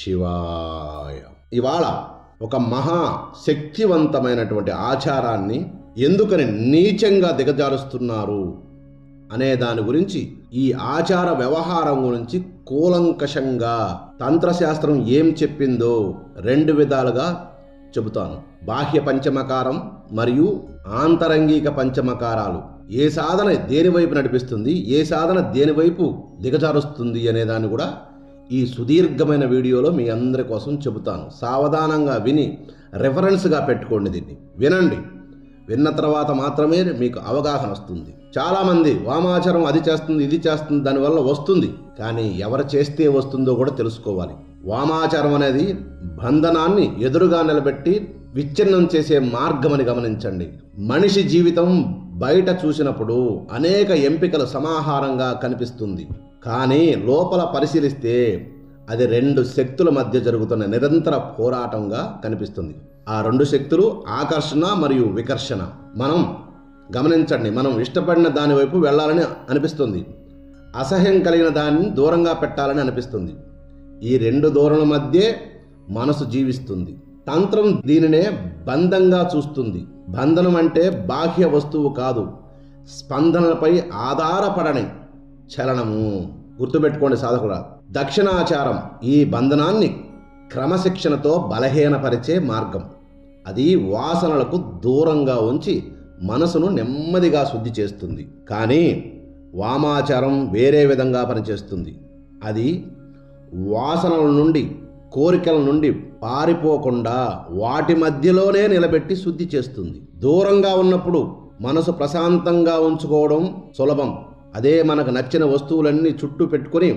శివాయ. ఇవాళ ఒక మహా శక్తివంతమైనటువంటి ఆచారాన్ని ఎందుకని నీచంగా దిగజారుస్తున్నారు అనే దాని గురించి, ఈ ఆచార వ్యవహారం గురించి కూలంకషంగా తంత్రశాస్త్రం ఏం చెప్పిందో 2 విధాలుగా చెబుతాను. బాహ్య పంచమకారం మరియు ఆంతరంగిక పంచమకారాలు. ఏ సాధన దేనివైపు నడిపిస్తుంది, ఏ సాధన దేనివైపు దిగజారుస్తుంది అనే దాన్ని కూడా ఈ సుదీర్ఘమైన వీడియోలో మీ అందరి కోసం చెబుతాను. సావధానంగా విని రెఫరెన్స్గా పెట్టుకోండి. దీన్ని వినండి. విన్న తర్వాత మాత్రమే మీకు అవగాహన వస్తుంది. చాలామంది వామాచారం అది చేస్తుంది, ఇది చేస్తుంది, దానివల్ల వస్తుంది. కానీ ఎవరు చేస్తే వస్తుందో కూడా తెలుసుకోవాలి. వామాచారం అనేది బంధనాన్ని ఎదురుగా నిలబెట్టి విచ్ఛిన్నం చేసే మార్గమని గమనించండి. మనిషి జీవితం బయట చూసినప్పుడు అనేక ఎంపికల సమాహారంగా కనిపిస్తుంది. కానీ లోపల పరిశీలిస్తే అది 2 శక్తుల మధ్య జరుగుతున్న నిరంతర పోరాటంగా కనిపిస్తుంది. ఆ 2 శక్తులు ఆకర్షణ మరియు వికర్షణ. మనం గమనించండి, మనం ఇష్టపడిన దాని వైపు వెళ్ళాలని అనిపిస్తుంది, అసహ్యం కలిగిన దాన్ని దూరంగా పెట్టాలని అనిపిస్తుంది. ఈ 2 ధోరణుల మధ్య మనసు జీవిస్తుంది. తంత్రం దీనినే బంధంగా చూస్తుంది. బంధనం అంటే బాహ్య వస్తువు కాదు, స్పందనలపై ఆధారపడని చలనము. గుర్తుపెట్టుకోండి సాధకుల. దక్షిణాచారం ఈ బంధనాన్ని క్రమశిక్షణతో బలహీనపరిచే మార్గం. అది వాసనలకు దూరంగా ఉంచి మనసును నెమ్మదిగా శుద్ధి చేస్తుంది. కానీ వామాచారం వేరే విధంగా పనిచేస్తుంది. అది వాసనల నుండి, కోరికల నుండి పారిపోకుండా వాటి మధ్యలోనే నిలబెట్టి శుద్ధి చేస్తుంది. దూరంగా ఉన్నప్పుడు మనసు ప్రశాంతంగా ఉంచుకోవడం సులభం. అదే మనకు నచ్చిన వస్తువులన్నీ చుట్టూ పెట్టుకొని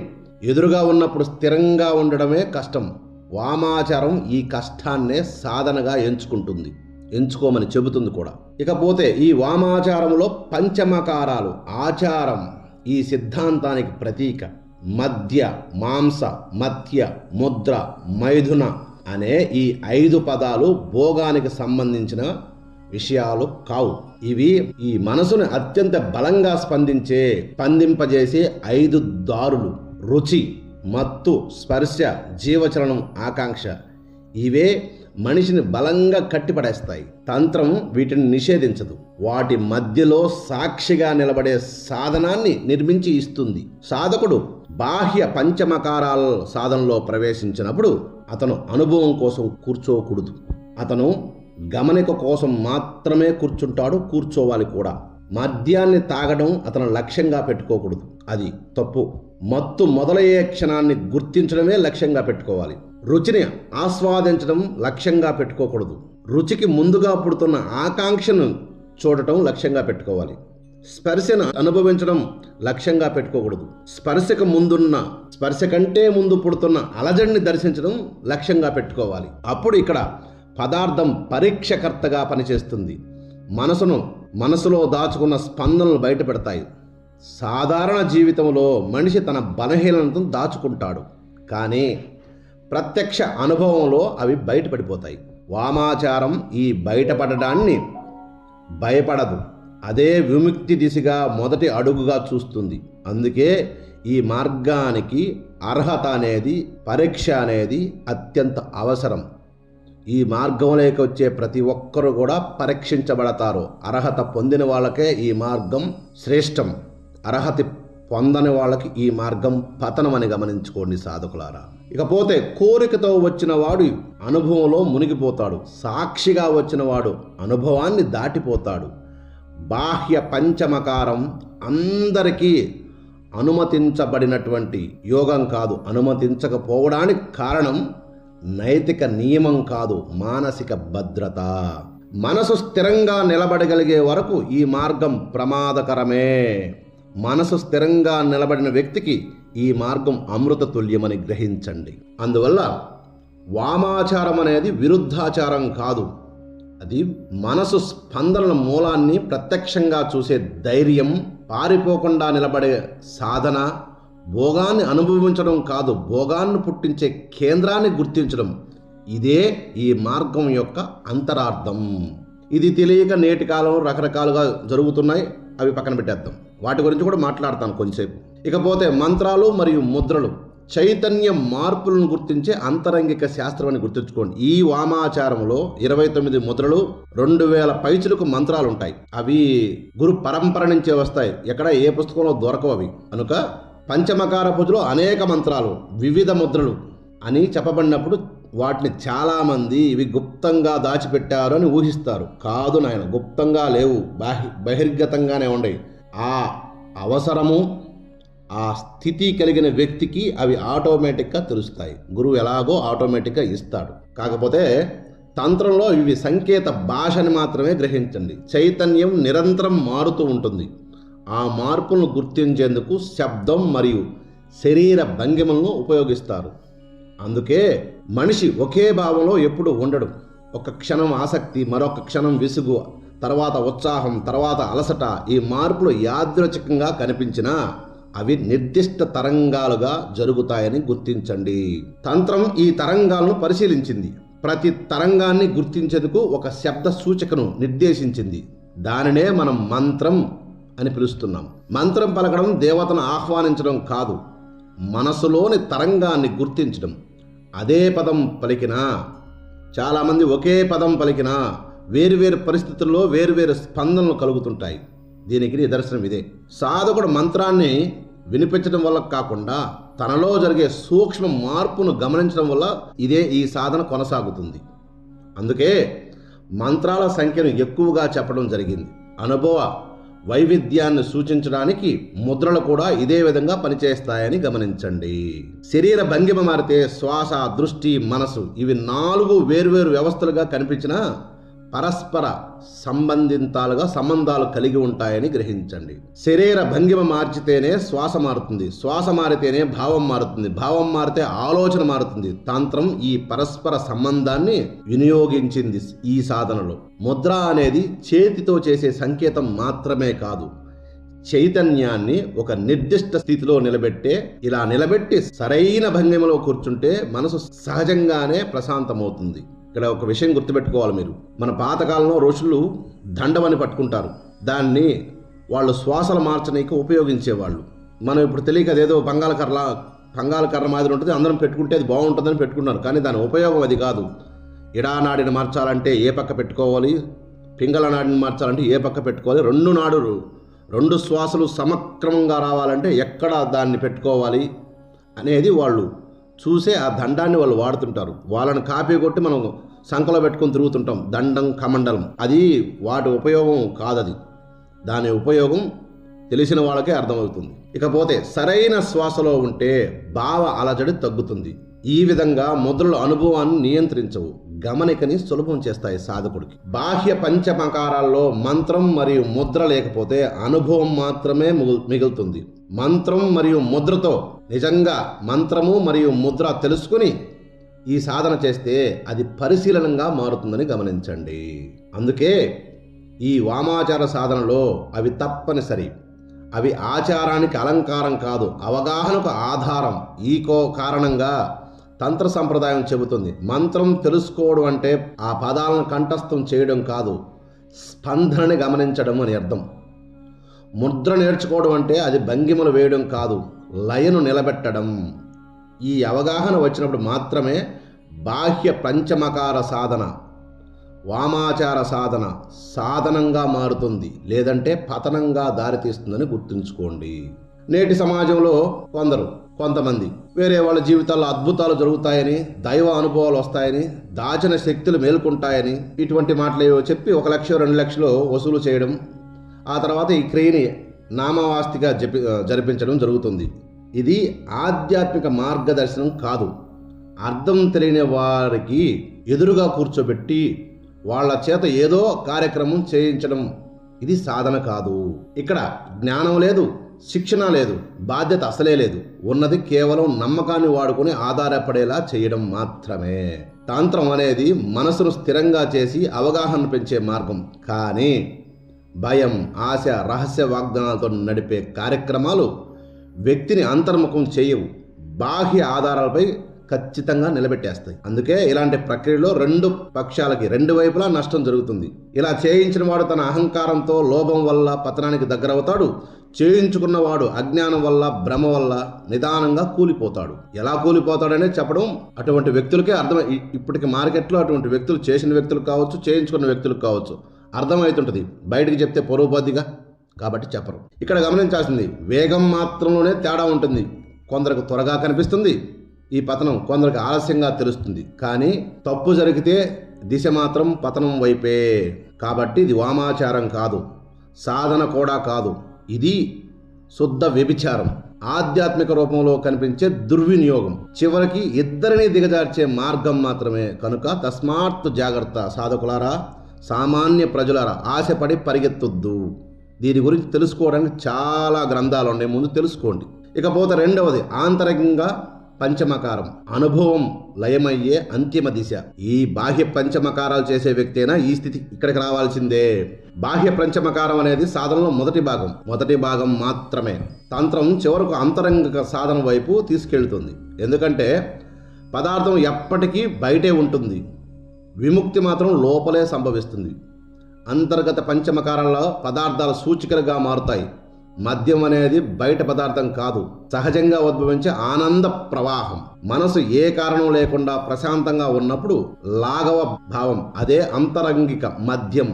ఎదురుగా ఉన్నప్పుడు స్థిరంగా ఉండడమే కష్టం. వామాచారం ఈ కష్టాన్నే సాధనగా ఎంచుకోమని చెబుతుంది కూడా. ఇకపోతే ఈ వామాచారంలో పంచమకారాలు, ఆచారం ఈ సిద్ధాంతానికి ప్రతీక. మధ్య, మాంస, మత్య, ముద్ర, మైథున అనే ఈ 5 పదాలు భోగానికి సంబంధించిన విషయాలు కావు. ఇవి ఈ మనసును అత్యంత బలంగా స్పందింపజేసే 5 దారులు. రుచి, మత్తు, స్పర్శ, జీవచలనం, ఆకాంక్ష. ఇవే మనిషిని బలంగా కట్టిపడేస్తాయి. తంత్రం వీటిని నిషేధించదు. వాటి మధ్యలో సాక్షిగా నిలబడే సాధనాన్ని నిర్మించి ఇస్తుంది. సాధకుడు బాహ్య పంచమకారాల సాధనలో ప్రవేశించినప్పుడు అతను అనుభవం కోసం కూర్చోకూడదు. అతను గమనిక కోసం మాత్రమే కూర్చోవాలి కూడా. మద్యాన్ని తాగడం అతను లక్ష్యంగా పెట్టుకోకూడదు, అది తప్పు. మత్తు మొదలయ్యే క్షణాన్ని గుర్తించడమే లక్ష్యంగా పెట్టుకోవాలి. రుచిని ఆస్వాదించడం లక్ష్యంగా పెట్టుకోకూడదు. రుచికి ముందుగా పుడుతున్న ఆకాంక్షను చూడటం లక్ష్యంగా పెట్టుకోవాలి. స్పర్శను అనుభవించడం లక్ష్యంగా పెట్టుకోకూడదు. స్పర్శ కంటే ముందు పుడుతున్న అలజడిని దర్శించడం లక్ష్యంగా పెట్టుకోవాలి. అప్పుడు ఇక్కడ పదార్థం పరీక్షకర్తగా పనిచేస్తుంది. మనసులో దాచుకున్న స్పందనలు బయటపెడతాయి. సాధారణ జీవితంలో మనిషి తన బలహీనతను దాచుకుంటాడు, కానీ ప్రత్యక్ష అనుభవంలో అవి బయటపడిపోతాయి. వామాచారం ఈ బయటపడడాన్ని భయపడదు. అదే విముక్తి దిశగా మొదటి అడుగుగా చూస్తుంది. అందుకే ఈ మార్గానికి అర్హత అనేది, పరీక్ష అనేది అత్యంత అవసరం. ఈ మార్గంలోకి వచ్చే ప్రతి ఒక్కరూ కూడా పరీక్షించబడతారు. అర్హత పొందిన వాళ్ళకే ఈ మార్గం శ్రేష్టం. అర్హత పొందని వాళ్ళకి ఈ మార్గం పతనమని గమనించుకోండి సాధకులారా. ఇకపోతే కోరికతో వచ్చిన వాడు అనుభవంలో మునిగిపోతాడు. సాక్షిగా వచ్చిన వాడు అనుభవాన్ని దాటిపోతాడు. బాహ్య పంచమకారం అందరికీ అనుమతించబడినటువంటి యోగం కాదు. అనుమతించకపోవడానికి కారణం నైతిక నియమం కాదు, మానసిక భద్రత. మనసు స్థిరంగా నిలబడగలిగే వరకు ఈ మార్గం ప్రమాదకరమే. మనసు స్థిరంగా నిలబడిన వ్యక్తికి ఈ మార్గం అమృత తుల్యమని గ్రహించండి. అందువల్ల వామాచారం అనేది విరుద్ధాచారం కాదు. అది మనసు స్పందనల మూలాన్ని ప్రత్యక్షంగా చూసే ధైర్యం, పారిపోకుండా నిలబడే సాధన, భోగాన్ని అనుభవించడం కాదు, భోగాన్ని పుట్టించే కేంద్రాన్ని గుర్తించడం. ఇదే ఈ మార్గం యొక్క అంతరార్థం. ఇది తెలియక నేటి కాలంలో రకరకాలుగా జరుగుతున్నాయి, అవి పక్కన పెట్టేద్దాం. వాటి గురించి కూడా మాట్లాడతాను కొంచెంసేపు. ఇకపోతే మంత్రాలు మరియు ముద్రలు చైతన్య మార్పులను గుర్తించే అంతరంగిక శాస్త్రం అని గుర్తుంచుకోండి. ఈ వామాచారంలో 29 ముద్రలు, 2000 పైచులకు మంత్రాలు ఉంటాయి. అవి గురు పరంపర నుంచే వస్తాయి, ఎక్కడ ఏ పుస్తకంలో దొరకవు అవి. కనుక పంచమకార పూజలో అనేక మంత్రాలు, వివిధ ముద్రలు అని చెప్పబడినప్పుడు వాటిని చాలామంది ఇవి గుప్తంగా దాచిపెట్టారు అని ఊహిస్తారు. కాదు నాయన, గుప్తంగా లేవు, బహిర్గతంగానే ఉండేవి. ఆ అవసరము, ఆ స్థితి కలిగిన వ్యక్తికి అవి ఆటోమేటిక్గా తెలుస్తాయి. గురువు ఎలాగో ఆటోమేటిక్గా ఇస్తాడు. కాకపోతే తంత్రంలో ఇవి సంకేత భాషని మాత్రమే గ్రహించండి. చైతన్యం నిరంతరం మారుతూ ఉంటుంది. ఆ మార్పులను గుర్తించేందుకు శబ్దం మరియు శరీర భంగిమలను ఉపయోగిస్తారు. అందుకే మనిషి ఒకే భావంలో ఎప్పుడు ఉండడు. ఒక క్షణం ఆసక్తి, మరొక క్షణం విసుగు, తర్వాత ఉత్సాహం, తర్వాత అలసట. ఈ మార్పులు యాదృచ్ఛికంగా కనిపించినా అవి నిర్దిష్ట తరంగాలుగా జరుగుతాయని గుర్తించండి. తంత్రం ఈ తరంగాలను పరిశీలించింది. ప్రతి తరంగాన్ని గుర్తించేందుకు ఒక శబ్ద సూచికను నిర్దేశించింది. దానినే మనం మంత్రం అని పిలుస్తున్నాం. మంత్రం పలకడం దేవతను ఆహ్వానించడం కాదు, మనసులోని తరంగాన్ని గుర్తించడం. అదే పదం పలికినా, చాలామంది ఒకే పదం పలికినా వేరువేరు పరిస్థితుల్లో వేరువేరు స్పందనలు కలుగుతుంటాయి. దీనికి నిదర్శనం ఇదే. సాధకుడు మంత్రాన్ని వినిపించడం వల్ల కాకుండా తనలో జరిగే సూక్ష్మ మార్పును గమనించడం వల్ల ఈ సాధన కొనసాగుతుంది. అందుకే మంత్రాల సంఖ్యను ఎక్కువగా చెప్పడం జరిగింది. అనుభవ వైవిధ్యాన్ని సూచించడానికి ముద్రలు కూడా ఇదే విధంగా పనిచేస్తాయని గమనించండి. శరీర భంగిమ మారితే శ్వాస, దృష్టి, మనసు ఇవి 4 వేర్వేరు వ్యవస్థలుగా కనిపించినా పరస్పర సంబంధాలు కలిగి ఉంటాయని గ్రహించండి. శరీర భంగిమ మార్చితేనే శ్వాస మారుతుంది, శ్వాస మారితేనే భావం మారుతుంది, భావం మారితే ఆలోచన మారుతుంది. తంత్రం ఈ పరస్పర సంబంధాన్ని వినియోగించింది ఈ సాధనలో. ముద్ర అనేది చేతితో చేసే సంకేతం మాత్రమే కాదు, చైతన్యాన్ని ఒక నిర్దిష్ట స్థితిలో ఇలా నిలబెట్టి సరైన భంగిమలో కూర్చుంటే మనసు సహజంగానే ప్రశాంతమవుతుంది. ఇక్కడ ఒక విషయం గుర్తుపెట్టుకోవాలి మీరు. మన పాతకాలంలో ఋషులు దండమని పట్టుకుంటారు, దాన్ని వాళ్ళు శ్వాసలు మార్చనీకి ఉపయోగించేవాళ్ళు. మనం ఇప్పుడు తెలియక అదేదో బంగాళకర్ర మాదిరి ఉంటుంది, అందరం పెట్టుకుంటే అది బాగుంటుందని పెట్టుకున్నారు. కానీ దాని ఉపయోగం అది కాదు. ఇడానాడిని మార్చాలంటే ఏ పక్క పెట్టుకోవాలి, పింగళ నాడిని మార్చాలంటే ఏ పక్క పెట్టుకోవాలి, 2 శ్వాసలు సమక్రమంగా రావాలంటే ఎక్కడ దాన్ని పెట్టుకోవాలి అనేది వాళ్ళు చూసే ఆ దండాన్ని వాళ్ళు వాడుతుంటారు. వాళ్ళని కాపీ కొట్టి మనం సంకలో పెట్టుకొని తిరుగుతుంటాం, దండం కమండలం. అది వాటి ఉపయోగం కాదది. దాని ఉపయోగం తెలిసిన వాళ్ళకే అర్థమవుతుంది. ఇకపోతే సరైన శ్వాసలో ఉంటే భావ అలజడి తగ్గుతుంది. ఈ విధంగా ముద్రలు అనుభవాన్ని నియంత్రించవు, గమనికని సులభం చేస్తాయి సాధకుడికి. బాహ్య పంచమకారాల్లో మంత్రం మరియు ముద్ర లేకపోతే అనుభవం మాత్రమే మిగులుతుంది. మంత్రం మరియు ముద్రతో నిజంగా మంత్రము మరియు ముద్ర తెలుసుకుని ఈ సాధన చేస్తే అది పరిశీలనంగా మారుతుందని గమనించండి. అందుకే ఈ వామాచార సాధనలో అవి తప్పనిసరి. అవి ఆచారానికి అలంకారం కాదు, అవగాహనకు ఆధారం. కారణంగా తంత్ర సంప్రదాయం చెబుతుంది, మంత్రం తెలుసుకోవడం అంటే ఆ పదాలను కంఠస్థం చేయడం కాదు, స్పందనని గమనించడం అని అర్థం. ముద్ర నేర్చుకోవడం అంటే అది భంగిమలు వేయడం కాదు, లయను నిలబెట్టడం. ఈ అవగాహన వచ్చినప్పుడు మాత్రమే బాహ్య పంచమకార సాధన వామాచార సాధనంగా మారుతుంది, లేదంటే పతనంగా దారితీస్తుందని గుర్తుంచుకోండి. నేటి సమాజంలో కొంతమంది వేరే వాళ్ళ జీవితాల్లో అద్భుతాలు జరుగుతాయని, దైవ అనుభవాలు వస్తాయని, దాచిన శక్తులు మేల్కొంటాయని ఇటువంటి మాటలు ఏవో చెప్పి 1 లక్ష 2 లక్షలు వసూలు చేయడం, ఆ తర్వాత ఈ క్రియని నామవాస్తిగా జరిపించడం జరుగుతుంది. ఇది ఆధ్యాత్మిక మార్గదర్శనం కాదు. అర్థం తెలియని వారికి ఎదురుగా కూర్చోబెట్టి వాళ్ళ చేత ఏదో కార్యక్రమం చేయించడం ఇది సాధన కాదు. ఇక్కడ జ్ఞానం లేదు, శిక్షణ లేదు, బాధ్యత అసలే లేదు. ఉన్నది కేవలం నమ్మకాన్ని వాడుకొని ఆధారపడేలా చేయడం మాత్రమే. తంత్రం అనేది మనసును స్థిరంగా చేసి అవగాహన పెంచే మార్గం. కానీ భయం, ఆశ, రహస్య వాగ్దానాలతో నడిపే కార్యక్రమాలు వ్యక్తిని అంతర్ముఖం చేయవు, బాహ్య ఆధారాలపై ఖచ్చితంగా నిలబెట్టేస్తాయి. అందుకే ఇలాంటి ప్రక్రియలో రెండు పక్షాలకి రెండు వైపులా నష్టం జరుగుతుంది. ఇలా చేయించిన వాడు తన అహంకారంతో లోభం వల్ల పతనానికి దగ్గరవుతాడు. చేయించుకున్నవాడు అజ్ఞానం వల్ల భ్రమ వల్ల నిదానంగా కూలిపోతాడు. ఎలా కూలిపోతాడనే చెప్పడం అటువంటి వ్యక్తులకే అర్థం. ఇప్పటికి మార్కెట్లో అటువంటి వ్యక్తులు, చేసిన వ్యక్తులు కావచ్చు, చేయించుకున్న వ్యక్తులకు కావచ్చు, అర్థమవుతుంటుంది. బయటికి చెప్తే పొరుగు పోద్దిగా, కాబట్టి చెప్పరు. ఇక్కడ గమనించాల్సింది వేగం మాత్రంలోనే తేడా ఉంటుంది. కొందరికి త్వరగా కనిపిస్తుంది ఈ పతనం, కొందరికి ఆలస్యంగా తెలుస్తుంది. కానీ తప్పు జరిగితే దిశ మాత్రం పతనం వైపే. కాబట్టి ఇది వామాచారం కాదు, సాధన కూడా కాదు, ఇది శుద్ధ వ్యభిచారం, ఆధ్యాత్మిక రూపంలో కనిపించే దుర్వినియోగం, చివరికి ఇద్దరిని దిగజార్చే మార్గం మాత్రమే. కనుక తస్మాత్ జాగ్రత్త సాధకులారా, సామాన్య ప్రజలారా, ఆశపడి పరిగెత్తొద్దు. దీని గురించి తెలుసుకోవడానికి చాలా గ్రంథాలు ఉన్నాయి, ముందు తెలుసుకోండి. ఇకపోతే రెండవది ఆంతరంగంగా పంచమకారం, అనుభవం లయమయ్యే అంతిమ దిశ. ఈ బాహ్య పంచమకారాలు చేసే వ్యక్తి అయినా ఈ స్థితి ఇక్కడికి రావాల్సిందే. బాహ్య పంచమకారం అనేది సాధనలో మొదటి భాగం మాత్రమే. తంత్రం చివరకు అంతరంగిక సాధన వైపు తీసుకెళ్తుంది. ఎందుకంటే పదార్థం ఎప్పటికీ బయటే ఉంటుంది, విముక్తి మాత్రం లోపలే సంభవిస్తుంది. అంతర్గత పంచమకారాల్లో పదార్థాల సూచికలుగా మారుతాయి. మద్యం అనేది బయట పదార్థం కాదు, సహజంగా ఉద్భవించే ఆనంద ప్రవాహం. మనసు ఏ కారణం లేకుండా ప్రశాంతంగా ఉన్నప్పుడు లాఘవ భావం, అదే అంతరంగిక మద్యం.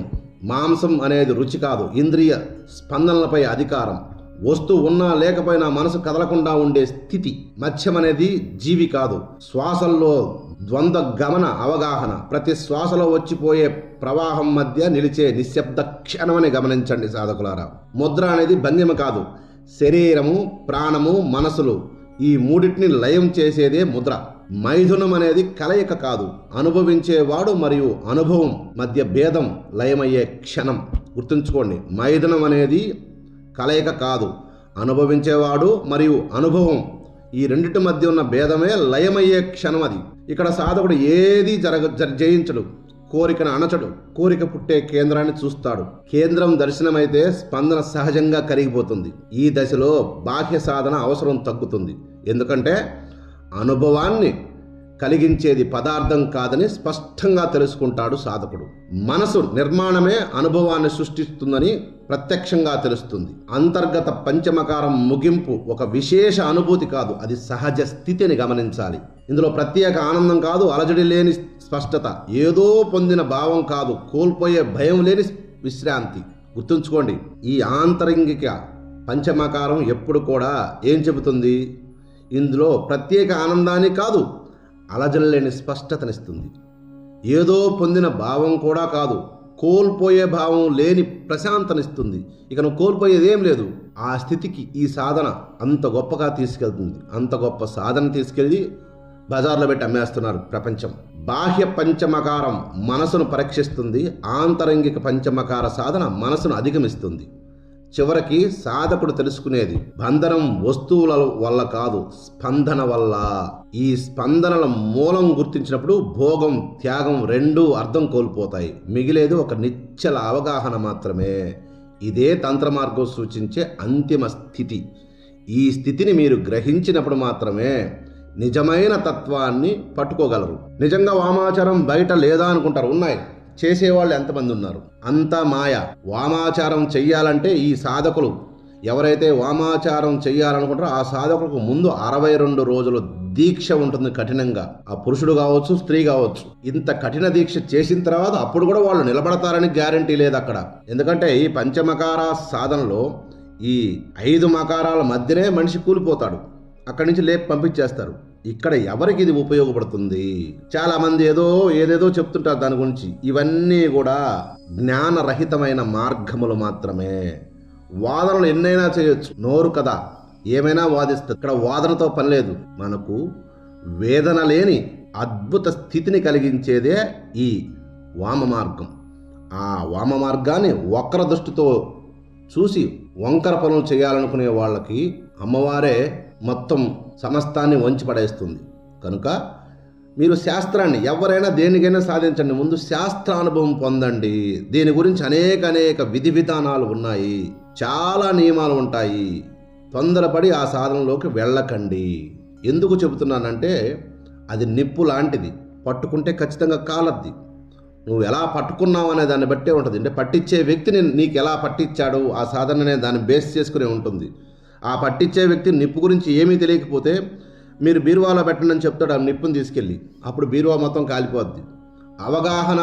మాంసం అనేది రుచి కాదు, ఇంద్రియ స్పందనలపై అధికారం. వస్తువు ఉన్నా లేకపోయినా మనసు కదలకుండా ఉండే స్థితి. మత్స్యం అనేది జీవి కాదు, శ్వాసల్లో ద్వంద్వ గమన అవగాహన. ప్రతి శ్వాసలో వచ్చిపోయే ప్రవాహం మధ్య నిలిచే నిశ్శబ్ద క్షణమని గమనించండి సాధకులారా. ముద్ర అనేది భంగిమ కాదు, శరీరము, ప్రాణము, మనసులు ఈ మూడింటిని లయం చేసేదే ముద్ర. మైథునం అనేది కలయిక కాదు, అనుభవించేవాడు మరియు అనుభవం మధ్య భేదం లయమయ్యే క్షణం. గుర్తుంచుకోండి, మైథునం అనేది కలయిక కాదు, అనుభవించేవాడు మరియు అనుభవం ఈ రెండిటి మధ్య ఉన్న భేదమే లయమయ్యే క్షణం. అది ఇక్కడ సాధకుడు ఏది జయించడు, కోరికను అణచడు, కోరిక పుట్టే కేంద్రాన్ని చూస్తాడు. కేంద్రం దర్శనమైతే స్పందన సహజంగా కరిగిపోతుంది. ఈ దశలో బాహ్య సాధన అవసరం తగ్గుతుంది. ఎందుకంటే అనుభవాన్ని కలిగించేది పదార్థం కాదని స్పష్టంగా తెలుసుకుంటాడు సాధకుడు. మనసు నిర్మాణమే అనుభవాన్ని సృష్టిస్తుందని ప్రత్యక్షంగా తెలుస్తుంది. అంతర్గత పంచమకారం ముగింపు ఒక విశేష అనుభూతి కాదు, అది సహజ స్థితిని గమనించాలి. ఇందులో ప్రత్యేక ఆనందం కాదు, అలజడి లేని స్పష్టత, ఏదో పొందిన భావం కాదు, కోల్పోయే భయం లేని విశ్రాంతి. గుర్తుంచుకోండి, ఈ ఆంతరంగిక పంచమకారం ఎప్పుడు కూడా ఏం చెబుతుంది? ఇందులో ప్రత్యేక ఆనందాన్ని కాదు, అలజడలేని స్పష్టతనిస్తుంది. ఏదో పొందిన భావం కూడా కాదు, కోల్పోయే భావం లేని ప్రశాంతనిస్తుంది. ఇక నువ్వు కోల్పోయేది ఏం లేదు. ఆ స్థితికి ఈ సాధన అంత గొప్పగా తీసుకెళ్తుంది. అంత గొప్ప సాధన తీసుకెళ్ళి బజార్లో పెట్టి అమ్మేస్తున్నారు ప్రపంచం. బాహ్య పంచమకారం మనసును పరీక్షిస్తుంది, ఆంతరంగిక పంచమకార సాధన మనసును అధిగమిస్తుంది. చివరికి సాధకుడు తెలుసుకునేది బంధనం వస్తువుల వల్ల కాదు, స్పందన వల్ల. ఈ స్పందనల మూలం గుర్తించినప్పుడు భోగం, త్యాగం రెండూ అర్థం కోల్పోతాయి. మిగిలేది ఒక నిశ్చల అవగాహన మాత్రమే. ఇదే తంత్ర మార్గం సూచించే అంతిమ స్థితి. ఈ స్థితిని మీరు గ్రహించినప్పుడు మాత్రమే నిజమైన తత్వాన్ని పట్టుకోగలరు. నిజంగా వామాచారం బయట లేదా అనుకుంటారు, ఉన్నాయి. చేసేవాళ్ళు ఎంతమంది ఉన్నారు? అంతా మాయ. వామాచారం చెయ్యాలంటే ఈ సాధకులు ఎవరైతే వామాచారం చెయ్యాలనుకుంటారో ఆ సాధకులకు ముందు 62 రోజులు దీక్ష ఉంటుంది కఠినంగా. ఆ పురుషుడు కావచ్చు, స్త్రీ కావచ్చు. ఇంత కఠిన దీక్ష చేసిన తర్వాత అప్పుడు కూడా వాళ్ళు నిలబడతారని గ్యారంటీ లేదు అక్కడ. ఎందుకంటే ఈ పంచమకార సాధనలో ఈ 5 మకారాల మధ్యనే మనిషి కూలిపోతాడు, అక్కడి నుంచి లేపి పంపించేస్తారు. ఇక్కడ ఎవరికి ఇది ఉపయోగపడుతుంది? చాలా మంది ఏదేదో చెప్తుంటారు దాని గురించి. ఇవన్నీ కూడా జ్ఞానరహితమైన మార్గములు మాత్రమే. వాదనలు ఎన్నైనా చేయొచ్చు, నోరు కదా ఏమైనా వాదిస్తుంది. ఇక్కడ వాదనతో పని లేదు. మనకు వేదన లేని అద్భుత స్థితిని కలిగించేదే ఈ వామ మార్గం. ఆ వామ మార్గాన్ని వక్ర దృష్టితో చూసి వంకర పనులు చేయాలనుకునే వాళ్ళకి అమ్మవారే మొత్తం సమస్తాన్ని వంచి పడేస్తుంది. కనుక మీరు శాస్త్రాన్ని ఎవరైనా దేనికైనా సాధించండి, ముందు శాస్త్ర అనుభవం పొందండి. దీని గురించి అనేక విధి విధానాలు ఉన్నాయి, చాలా నియమాలు ఉంటాయి. తొందరపడి ఆ సాధనలోకి వెళ్ళకండి. ఎందుకు చెబుతున్నానంటే అది నిప్పు లాంటిది, పట్టుకుంటే ఖచ్చితంగా కాలద్ది. నువ్వు ఎలా పట్టుకున్నావు అనే దాన్ని బట్టే ఉంటుంది. అంటే పట్టించే వ్యక్తిని నీకు ఎలా పట్టించాడు ఆ సాధననే దాన్ని బేస్ చేసుకునే ఉంటుంది. ఆ పట్టించే వ్యక్తి నిప్పు గురించి ఏమీ తెలియకపోతే మీరు బీరువాలో పెట్టండి అని చెప్తాడు, ఆ నిప్పుని తీసుకెళ్ళి, అప్పుడు బీరువా మొత్తం కాలిపోద్ది. అవగాహన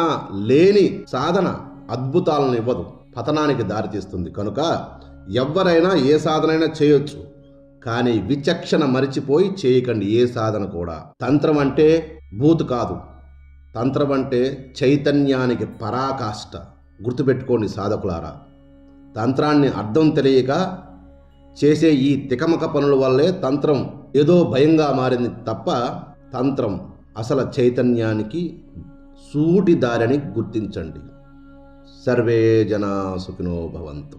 లేని సాధన అద్భుతాలను ఇవ్వదు, పతనానికి దారితీస్తుంది. కనుక ఎవరైనా ఏ సాధనైనా చేయొచ్చు, కానీ విచక్షణ మరిచిపోయి చేయకండి ఏ సాధన కూడా. తంత్రం అంటే భూతు కాదు, తంత్రం అంటే చైతన్యానికి పరాకాష్ట. గుర్తుపెట్టుకోండి సాధకులారా. తంత్రాన్ని అర్థం తెలియక చేసే ఈ తికమక పనుల వల్లే తంత్రం ఏదో భయంగా మారింది తప్ప తంత్రం అసలు చైతన్యానికి సూటి దారిని గుర్తించండి. సర్వే జనా సుఖినో భవంతు.